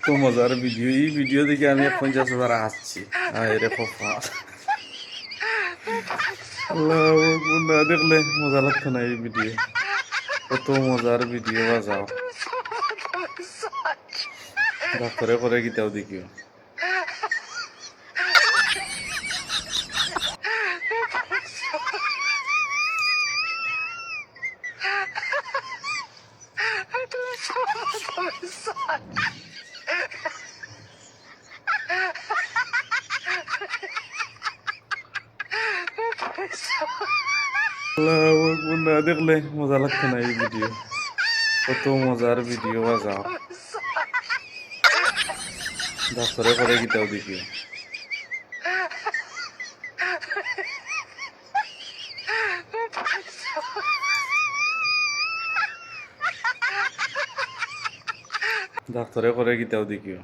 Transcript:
তো মজার ভিডিও, এই ভিডিও দেখে আমি 50,000 হাসছি। আরে খোফা, আল্লাহ না দেখলে মজা লাগতো না এই ভিডিও। কত মজার ভিডিও বাজাও, ডাক্তারে করে গীতাও দেখিও। আল্লাহ না দেখলে মজা লাগতো না এই ভিডিও। কত মজার ভিডিও বাজাও, ডাক্তারে করে গীতাও দেখিও। ডাক্তারে করে গীতাও দেখিও।